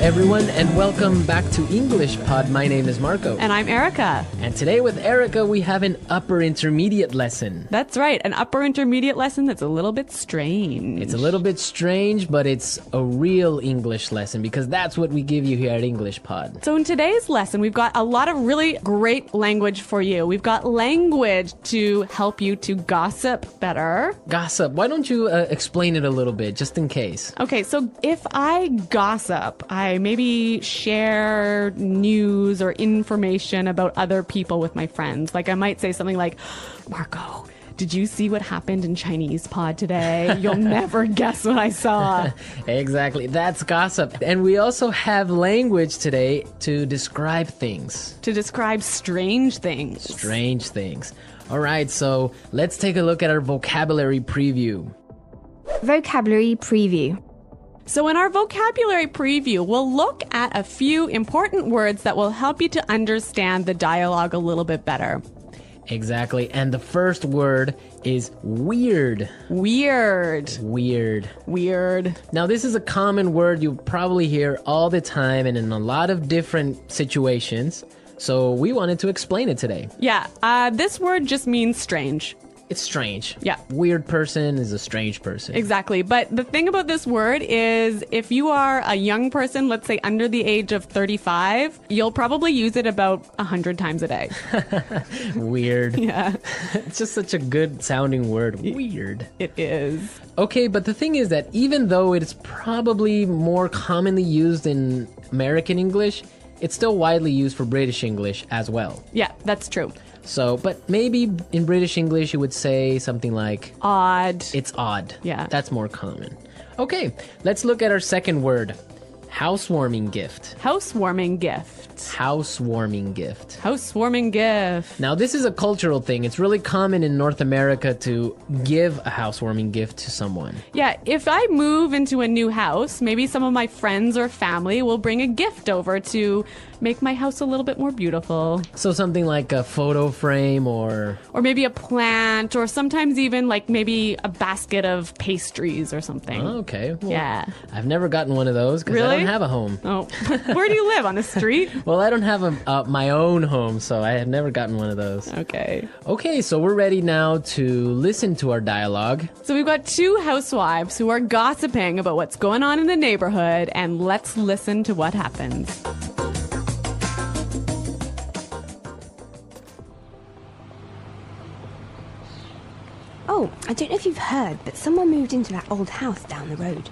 everyone, and welcome back to English Pod. My name is Marco. And I'm Erica. And today with Erica, we have an upper intermediate lesson. That's right, an upper intermediate lesson that's a little bit strange. It's a little bit strange, but it's a real English lesson because that's what we give you here at English Pod. So in today's lesson, we've got a lot of really great language for you. We've got language to help you to gossip better. Gossip. Why don't you explain it a little bit, just in case? Okay, so if I gossip, I maybe share news or information about other people with my friends. Like I might say something like, Marco, did you see what happened in Chinese pod today? You'll never guess what I saw. Exactly. That's gossip. And we also have language today to describe things. To describe strange things. Strange things. All right, so let's take a look at our vocabulary preview. Vocabulary preview. So in our vocabulary preview, we'll look at a few important words that will help you to understand the dialogue a little bit better. Exactly. And the first word is weird. Weird. Weird. Weird. Now, this is a common word you probably hear all the time and in a lot of different situations. So we wanted to explain it today. Yeah, this word just means strange. It's strange. Yeah. Weird person is a strange person. Exactly. But the thing about this word is if you are a young person, let's say under the age of 35, you'll probably use it about 100 times a day. Weird. Yeah. It's just such a good sounding word. Weird. It is. Okay, but the thing is that even though it's probably more commonly used in American English, it's still widely used for British English as well. Yeah, that's true. So, but maybe in British English you would say something like Odd. it's odd. Yeah. That's more common. Okay, let's look at our second word. Housewarming gift. Housewarming gift. Housewarming gift. Housewarming gift. Now, this is a cultural thing. It's really common in North America to give a housewarming gift to someone. Yeah, if I move into a new house, maybe some of my friends or family will bring a gift over to make my house a little bit more beautiful. So something like a photo frame or maybe a plant, or sometimes even like maybe a basket of pastries or something. Oh, okay. Well, Yeah. I've never gotten one of those because I Really? don't have a home. Oh, where do you live? On the street? Well, I don't have my own home, so I have never gotten one of those. Okay. Okay, so we're ready now to listen to our dialogue. So we've got two housewives who are gossiping about what's going on in the neighborhood, and let's listen to what happens. Oh, I don't know if you've heard, but someone moved into that old house down the road.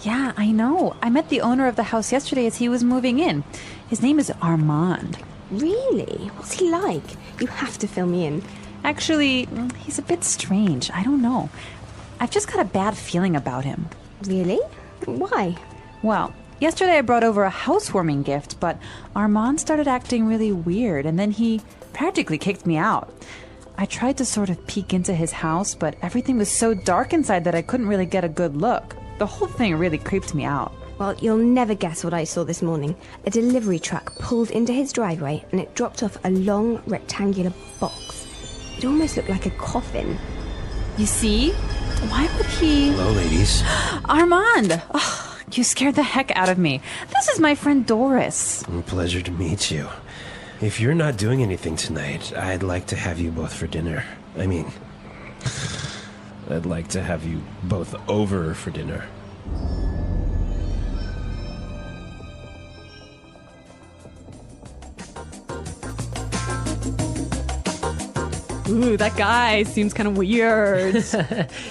Yeah, I know. I met the owner of the house yesterday as he was moving in. His name is Armand. Really? What's he like? You have to fill me in. Actually, he's a bit strange. I don't know. I've just got a bad feeling about him. Really? Why? Well, yesterday I brought over a housewarming gift, but Armand started acting really weird, and then he practically kicked me out. I tried to sort of peek into his house, but everything was so dark inside that I couldn't really get a good look. The whole thing really creeped me out. Well, you'll never guess what I saw this morning. A delivery truck pulled into his driveway and it dropped off a long rectangular box. It almost looked like a coffin. You see? Why would he... Hello, ladies. Armand! Oh, you scared the heck out of me. This is my friend Doris. Pleasure to meet you. If you're not doing anything tonight, I'd like to have you both for dinner. I mean, I'd like to have you both over for dinner. Ooh, that guy seems kind of weird.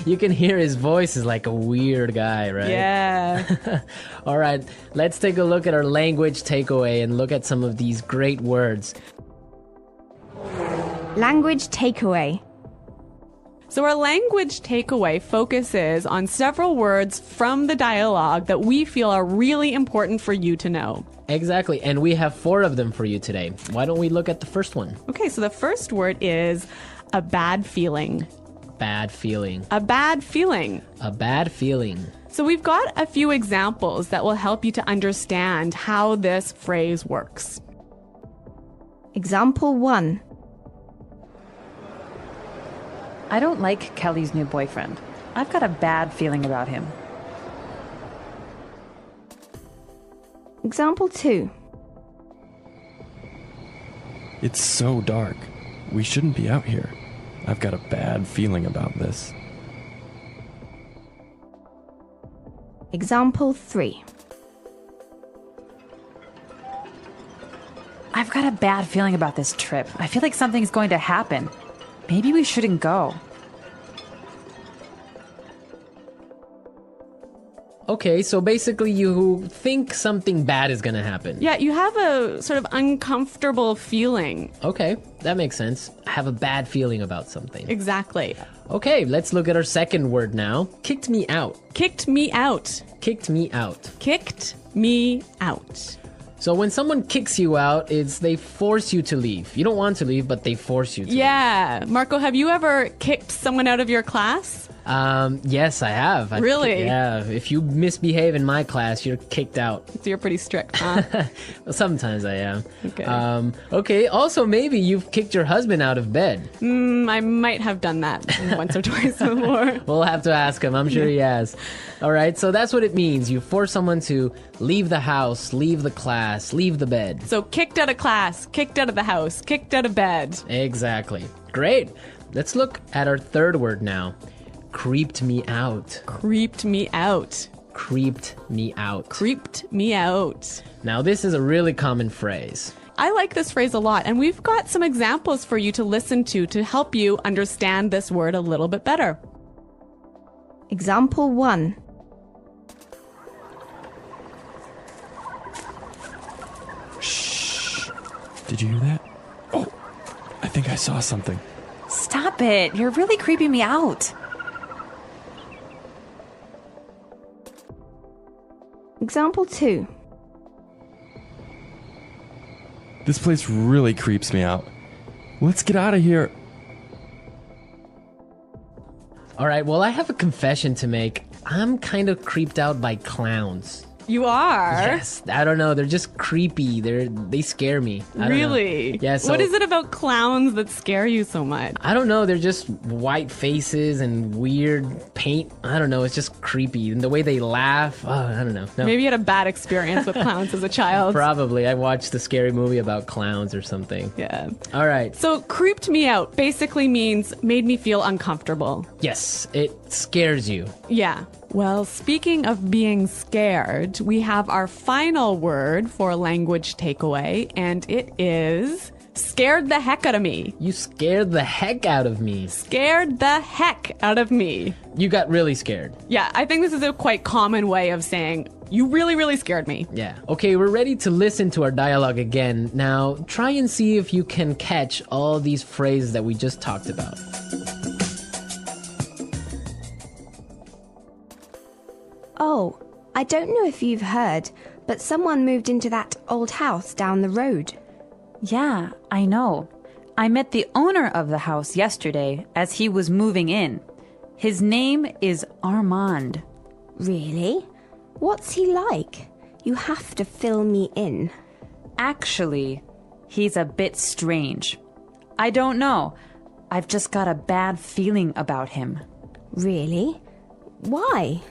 You can hear his voice is like a weird guy, right? Yeah. All right, let's take a look at our language takeaway and look at some of these great words. Language takeaway. So our language takeaway focuses on several words from the dialogue that we feel are really important for you to know. Exactly, and we have 4 of them for you today. Why don't we look at the first one? Okay, so the first word is a bad feeling. Bad feeling. A bad feeling. A bad feeling. So we've got a few examples that will help you to understand how this phrase works. Example 1. I don't like Kelly's new boyfriend. I've got a bad feeling about him. Example 2. It's so dark. We shouldn't be out here. I've got a bad feeling about this. Example 3. I've got a bad feeling about this trip. I feel like something's going to happen. Maybe we shouldn't go. Okay, so basically you think something bad is gonna happen. Yeah, you have a sort of uncomfortable feeling. Okay, that makes sense. I have a bad feeling about something. Exactly. Okay, let's look at our second word now. Kicked me out. Kicked me out. Kicked me out. Kicked me out. So when someone kicks you out, it's they force you to leave. You don't want to leave, but they force you to Yeah. Marco, have you ever kicked someone out of your class? leave. Yes, I have. Really? Yeah. If you misbehave in my class, you're kicked out. So you're pretty strict, huh? Well, sometimes I am. Okay. Okay, also maybe you've kicked your husband out of bed. I might have done that once or twice before. We'll have to ask him. I'm sure he has. All right, so that's what it means. You force someone to leave the house, leave the class, leave the bed. So kicked out of class, kicked out of the house, kicked out of bed. Exactly. Great. Let's look at our third word now. Creeped me out. Creeped me out. Creeped me out. Creeped me out. Now, this is a really common phrase. I like this phrase a lot, and we've got some examples for you to listen to help you understand this word a little bit better. Example 1. Shh. Did you hear that? Oh, I think I saw something. Stop it. You're really creeping me out. Example 2. This place really creeps me out. Let's get out of here. All right, well, I have a confession to make. I'm kind of creeped out by clowns. You are? Yes, I don't know. They're just creepy. They scare me. I don't know. Really? Yeah. So, what is it about clowns that scare you so much? I don't know. They're just white faces and weird paint. I don't know. It's just creepy. And the way they laugh. Oh, I don't know. No. Maybe you had a bad experience with clowns as a child. Probably. I watched a scary movie about clowns or something. Yeah. All right. So creeped me out basically means made me feel uncomfortable. Yes, it scares you. Yeah. Well, speaking of being scared, we have our final word for language takeaway, and it is scared the heck out of me. You scared the heck out of me. Scared the heck out of me. You got really scared. Yeah, I think this is a quite common way of saying, you really, really scared me. Yeah. Okay, we're ready to listen to our dialogue again. Now, try and see if you can catch all these phrases that we just talked about. Oh, I don't know if you've heard, but someone moved into that old house down the road. Yeah, I know. I met the owner of the house yesterday as he was moving in. His name is Armand. Really? What's he like? You have to fill me in. Actually, he's a bit strange. I don't know. I've just got a bad feeling about him. Really? Why?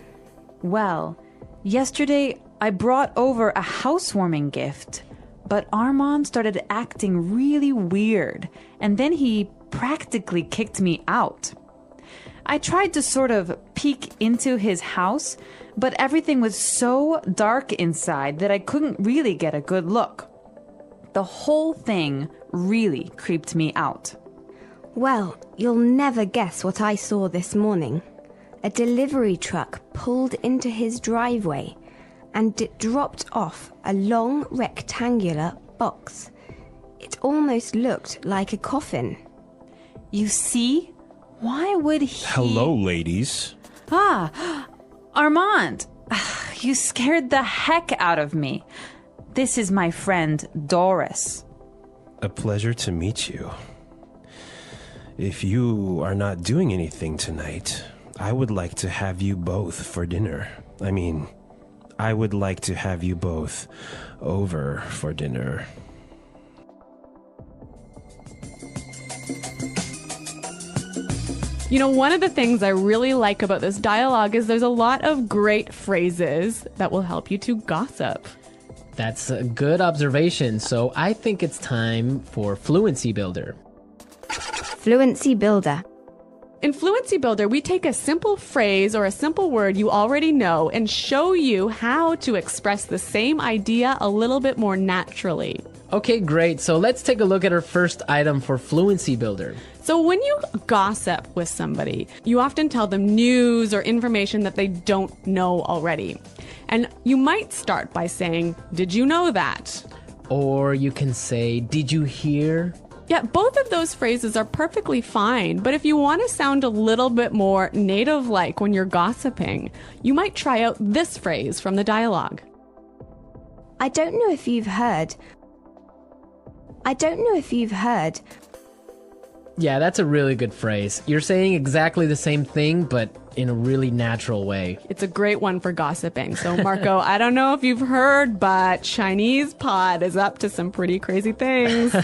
Well, yesterday I brought over a housewarming gift, but Armand started acting really weird, and then he practically kicked me out. I tried to sort of peek into his house, but everything was so dark inside that I couldn't really get a good look. The whole thing really creeped me out. Well, you'll never guess what I saw this morning. A delivery truck pulled into his driveway and it dropped off a long rectangular box. It almost looked like a coffin. You see? Why would he... Hello, ladies. Ah, Armand, you scared the heck out of me. This is my friend, Doris. A pleasure to meet you. If you are not doing anything tonight, I would like to have you both for dinner. I would like to have you both over for dinner. You know, one of the things I really like about this dialogue is there's a lot of great phrases that will help you to gossip. That's a good observation. So I think it's time for Fluency Builder. Fluency Builder. In Fluency Builder, we take a simple phrase or a simple word you already know and show you how to express the same idea a little bit more naturally. Okay, great. So let's take a look at our first item for Fluency Builder. So when you gossip with somebody, you often tell them news or information that they don't know already. And you might start by saying, "Did you know that?" Or you can say, "Did you hear?" Yeah, both of those phrases are perfectly fine, but if you want to sound a little bit more native-like when you're gossiping, you might try out this phrase from the dialogue. I don't know if you've heard. Yeah, that's a really good phrase. You're saying exactly the same thing, but in a really natural way. It's a great one for gossiping. So, Marco, I don't know if you've heard, but Chinese pod is up to some pretty crazy things.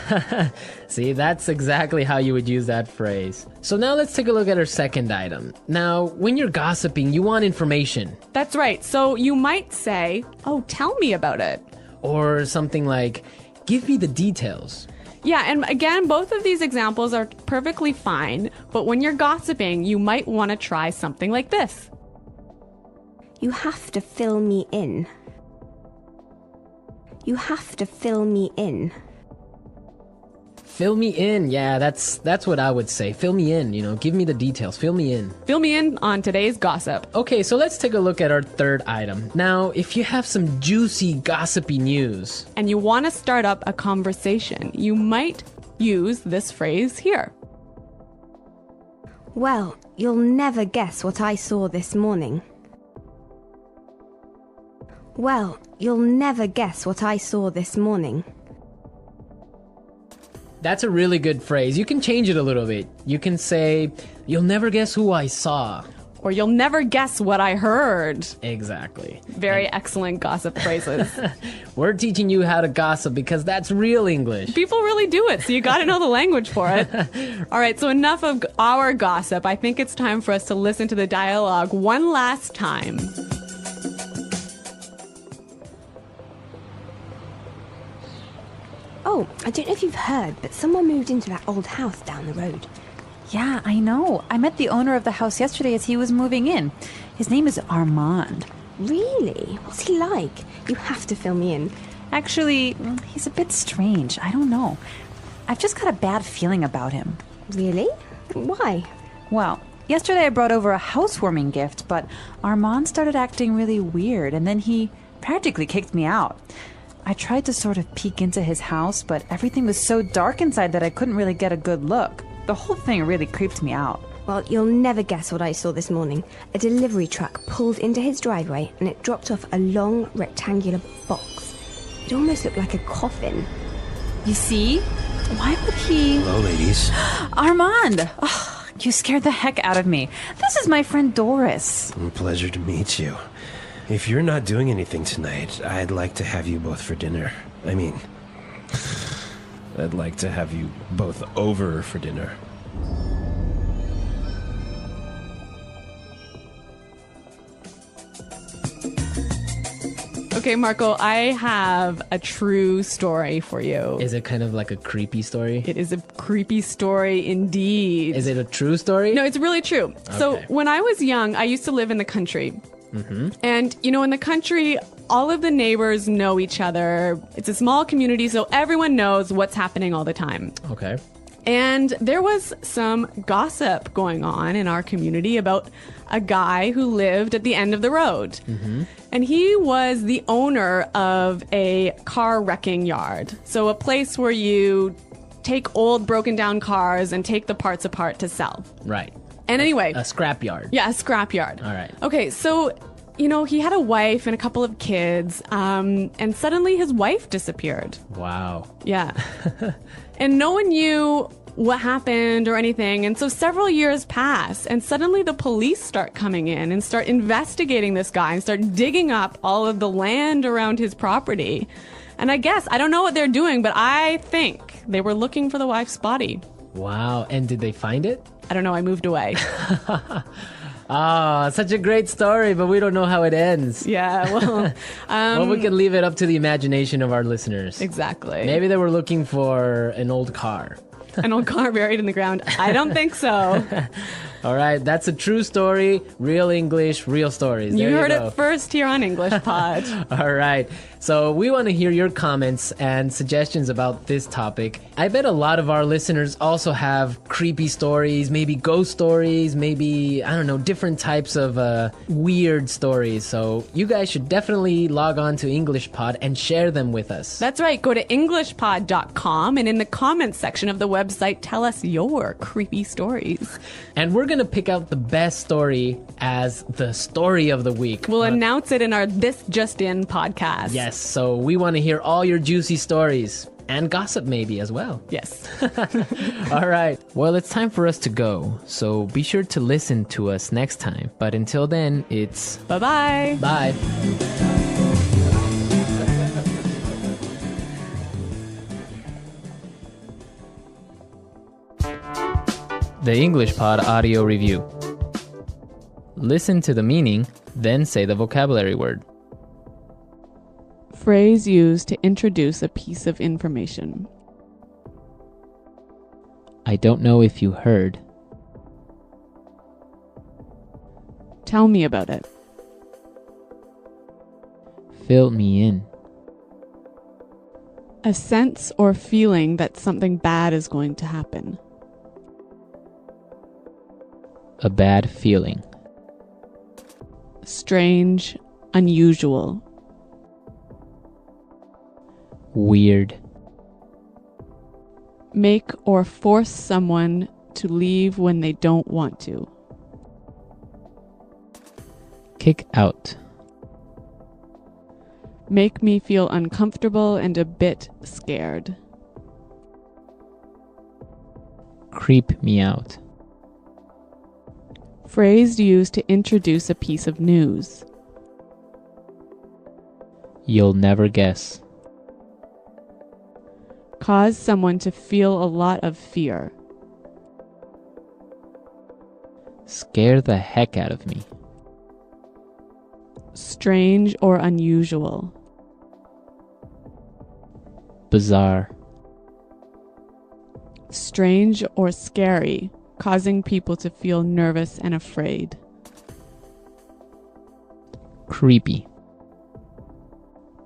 See, that's exactly how you would use that phrase. So now let's take a look at our second item. Now, when you're gossiping, you want information. That's right. So you might say, "Oh, tell me about it." Or something like, "Give me the details." Yeah, and again, both of these examples are perfectly fine, but when you're gossiping, you might want to try something like this. You have to fill me in. You have to fill me in. Fill me in. Yeah, that's what I would say. Fill me in, give me the details. Fill me in. Fill me in on today's gossip. Okay, so let's take a look at our third item. Now, if you have some juicy, gossipy news, And you want to start up a conversation, you might use this phrase here. Well, you'll never guess what I saw this morning. Well, you'll never guess what I saw this morning. that's a really good phrase. You can change it a little bit. You can say, "You'll never guess who I saw." Or "You'll never guess what I heard." Exactly. Very excellent gossip phrases. We're teaching you how to gossip because that's real English. People really do it, so you got to know the language for it. All right, so enough of our gossip. I think it's time for us to listen to the dialogue one last time. Oh, I don't know if you've heard, but someone moved into that old house down the road. Yeah, I know. I met the owner of the house yesterday as he was moving in. His name is Armand. Really? What's he like? You have to fill me in. Actually, he's a bit strange. I don't know. I've just got a bad feeling about him. Really? Why? Well, yesterday I brought over a housewarming gift, but Armand started acting really weird, and then he practically kicked me out. I tried to sort of peek into his house, but everything was so dark inside that I couldn't really get a good look. The whole thing really creeped me out. Well, you'll never guess what I saw this morning. A delivery truck pulled into his driveway and it dropped off a long rectangular box. It almost looked like a coffin. You see? Why would he... Hello, ladies. Armand! Oh, you scared the heck out of me. This is my friend Doris. Pleasure to meet you. If you're not doing anything tonight, I'd like to have you both for dinner. I mean, I'd like to have you both over for dinner. Okay, Marco, I have a true story for you. Is it kind of like a creepy story? It is a creepy story indeed. Is it a true story? No, it's really true. So Okay. when I was young, I used to live in the country. And, in the country, all of the neighbors know each other. It's a small community, so everyone knows what's happening all the time. Okay. And there was some gossip going on in our community about a guy who lived at the end of the road. And he was the owner of a car wrecking yard. So a place where you take old broken down cars and take the parts apart to sell. Right. And anyway. A scrapyard. Yeah, a scrapyard. All right. Okay, so, he had a wife and a couple of kids, and suddenly his wife disappeared. Wow. Yeah. And no one knew what happened or anything. And so several years pass, and suddenly the police start coming in and start investigating this guy and start digging up all of the land around his property. And I don't know what they're doing, but I think they were looking for the wife's body. Wow. And did they find it? I don't know, I moved away. Ah, such a great story, but we don't know how it ends. Yeah, well, Well, we can leave it up to the imagination of our listeners. exactly. Maybe they were looking for an old car. An old car buried in the ground. I don't think so. All right, that's a true story. Real English, real stories. You There heard go. it first here on English Pod. All right. So we want to hear your comments and suggestions about this topic. I bet a lot of our listeners also have creepy stories, maybe ghost stories, maybe, I don't know, different types of weird stories. So you guys should definitely log on to English Pod and share them with us. That's right. Go to EnglishPod.com and in the comments section of the website, tell us your creepy stories. And we're going to pick out the best story as the story of the week. We'll announce it in our This Just In podcast. Yes, so we want to hear all your juicy stories and gossip maybe as well. Yes. All right. Well, it's time for us to go. So be sure to listen to us next time. But until then, it's Bye-bye. bye. The English Pod Audio Review. Listen to the meaning, then say the vocabulary word. Phrase used to introduce a piece of information. I don't know if you heard. Tell me about it. Fill me in. A sense or feeling that something bad is going to happen. A bad feeling. Strange, unusual. Weird. Make or force someone to leave when they don't want to. Kick out. Make me feel uncomfortable and a bit scared. Creep me out. Phrase used to introduce a piece of news. You'll never guess. Cause someone to feel a lot of fear. Scare the heck out of me. Strange or unusual. Bizarre. Strange or scary, causing people to feel nervous and afraid. Creepy.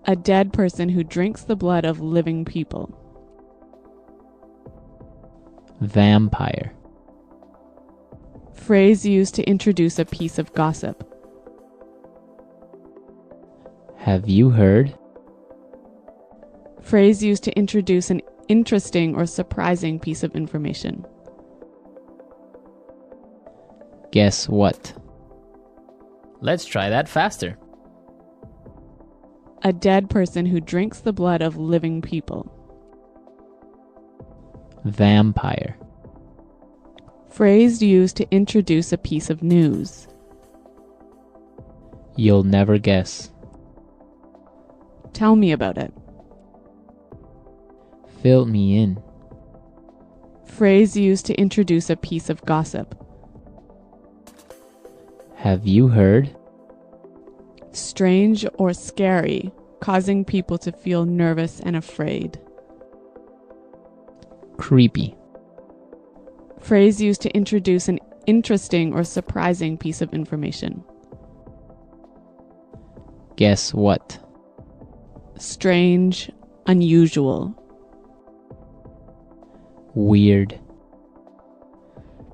A dead person who drinks the blood of living people. Vampire. Phrase used to introduce a piece of gossip. Have you heard? Phrase used to introduce an interesting or surprising piece of information. Guess what? Let's try that faster. A dead person who drinks the blood of living people. Vampire. Phrase used to introduce a piece of news. You'll never guess. Tell me about it. Fill me in. Phrase used to introduce a piece of gossip. Have you heard? Strange or scary, causing people to feel nervous and afraid. Creepy. Phrase used to introduce an interesting or surprising piece of information. Guess what? Strange, unusual. Weird.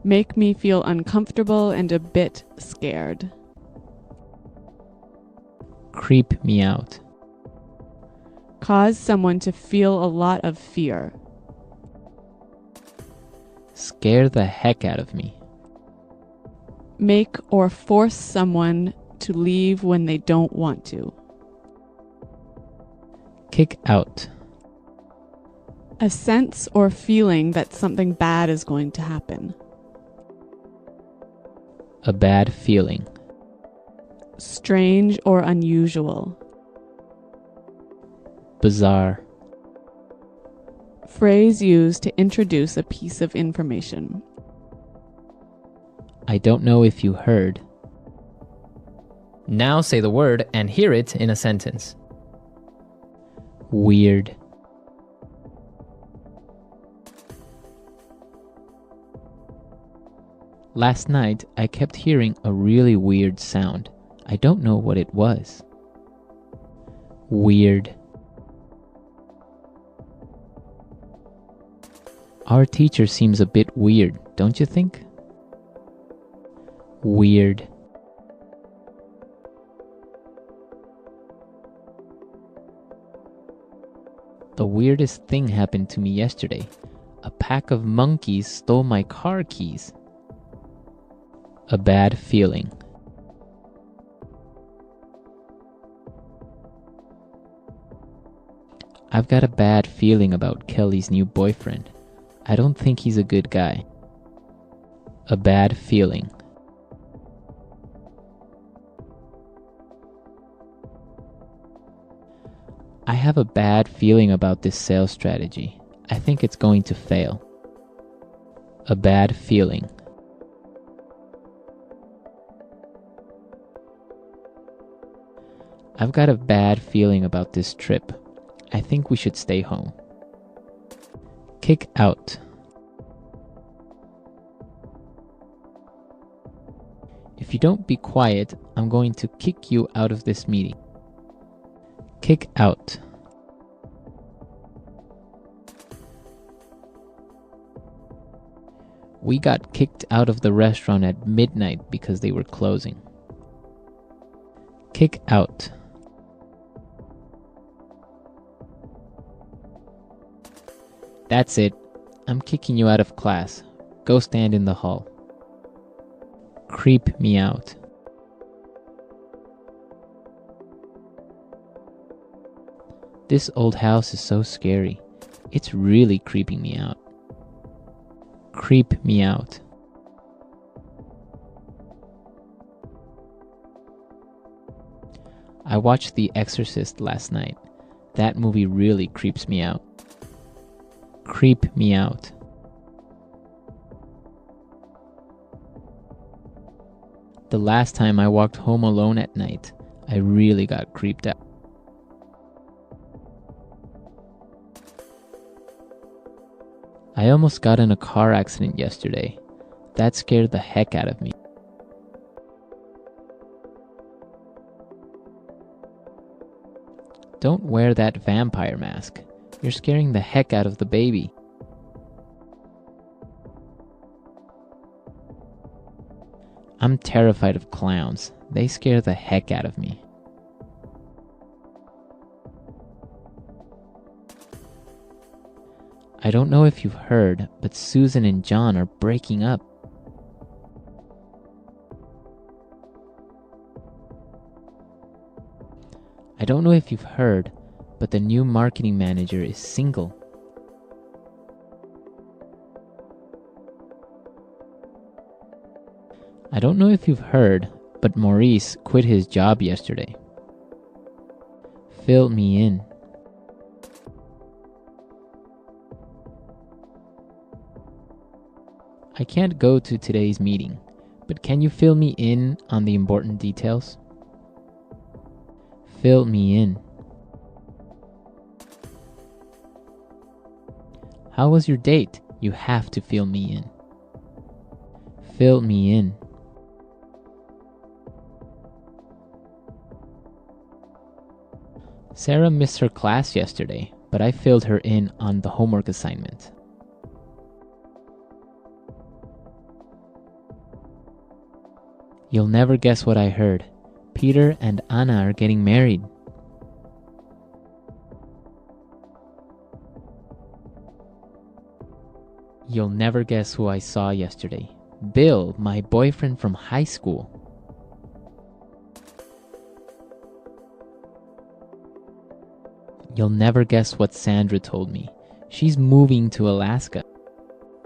Make me feel uncomfortable and a bit scared. Creep me out. Cause someone to feel a lot of fear. Scare the heck out of me. Make or force someone to leave when they don't want to. Kick out. A sense or feeling that something bad is going to happen. A bad feeling. Strange or unusual. Bizarre. Phrase used to introduce a piece of information. I don't know if you heard. Now say the word and hear it in a sentence. Weird. Last night, I kept hearing a really weird sound. I don't know what it was. Weird. Our teacher seems a bit weird, don't you think? Weird. The weirdest thing happened to me yesterday. A pack of monkeys stole my car keys. A bad feeling. I've got a bad feeling about Kelly's new boyfriend. I don't think he's a good guy. A bad feeling. I have a bad feeling about this sales strategy. I think it's going to fail. A bad feeling. I've got a bad feeling about this trip. I think we should stay home. Kick out. If you don't be quiet, I'm going to kick you out of this meeting. Kick out. We got kicked out of the restaurant at midnight because they were closing. Kick out. That's it. I'm kicking you out of class. Go stand in the hall. Creep me out. This old house is so scary. It's really creeping me out. Creep me out. I watched The Exorcist last night. That movie really creeps me out. Creep me out. The last time I walked home alone at night, I really got creeped out. I almost got in a car accident yesterday. That scared the heck out of me. Don't wear that vampire mask. You're scaring the heck out of the baby. I'm terrified of clowns. They scare the heck out of me. I don't know if you've heard, but Susan and John are breaking up. I don't know if you've heard, but the new marketing manager is single. I don't know if you've heard, but Maurice quit his job yesterday. Fill me in. I can't go to today's meeting, but can you fill me in on the important details? Fill me in. How was your date? You have to fill me in. Fill me in. Sarah missed her class yesterday, but I filled her in on the homework assignment. You'll never guess what I heard. Peter and Anna are getting married. You'll never guess who I saw yesterday. Bill, my boyfriend from high school. You'll never guess what Sandra told me. She's moving to Alaska.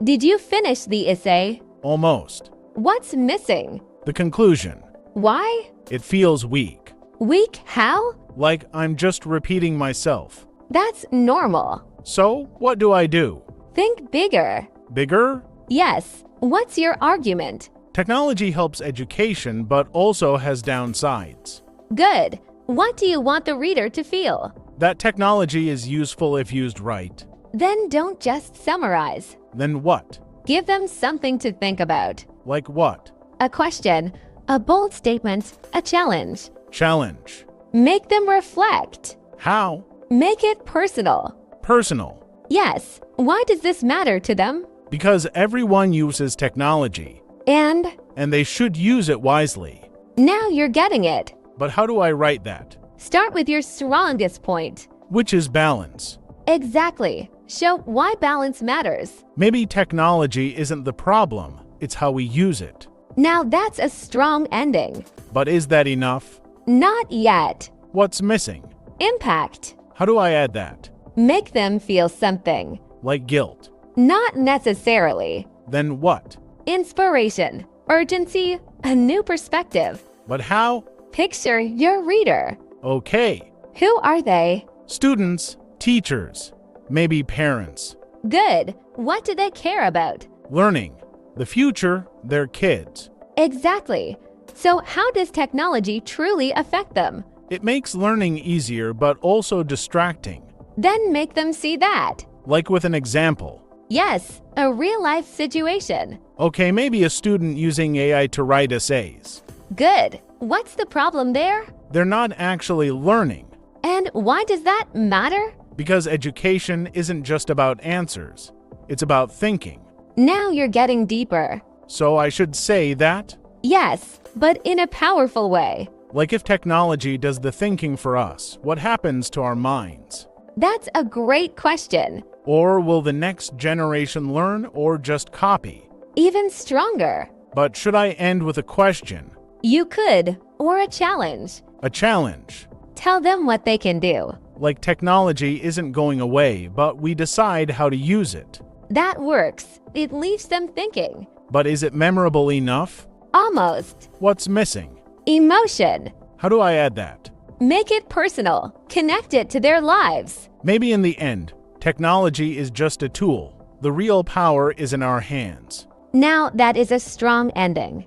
Did you finish the essay? Almost. What's missing? The conclusion. Why? It feels weak. Weak how? Like I'm just repeating myself. That's normal. So, what do I do? Think bigger. Bigger? Yes. What's your argument? Technology helps education, but also has downsides. Good. What do you want the reader to feel? That technology is useful if used right. Then don't just summarize. Then what? Give them something to think about. Like what? A question, a bold statement, a challenge. Challenge. Make them reflect. How? Make it personal. Personal. Yes. Why does this matter to them? Because everyone uses technology, And and they should use it wisely. now you're getting it. But how do I write that? Start with your strongest point. Which is balance. Exactly. Show why balance matters. Maybe technology isn't the problem, it's how we use it. Now that's a strong ending. But is that enough? Not yet. What's missing? Impact. How do I add that? Make them feel something. Like guilt. Not necessarily. Then what? Inspiration, urgency, a new perspective. But how? Picture your reader. Okay. Who are they? Students, teachers, maybe parents. Good. What do they care about? Learning. The future, their kids. Exactly. So how does technology truly affect them? It makes learning easier but also distracting. Then make them see that. Like with an example. Yes, a real-life situation. Okay, maybe a student using AI to write essays. Good. What's the problem there? They're not actually learning. And why does that matter? Because education isn't just about answers. It's about thinking. Now you're getting deeper. So I should say that? Yes, but in a powerful way. Like if technology does the thinking for us, what happens to our minds? That's a great question. Or will the next generation learn or just copy? Even stronger. But should I end with a question? You could, or a challenge. A challenge. Tell them what they can do. Like technology isn't going away, but we decide how to use it. That works. It leaves them thinking. But is it memorable enough? Almost. What's missing? Emotion. How do I add that? Make it personal. Connect it to their lives. Maybe in the end, technology is just a tool. The real power is in our hands. Now that is a strong ending.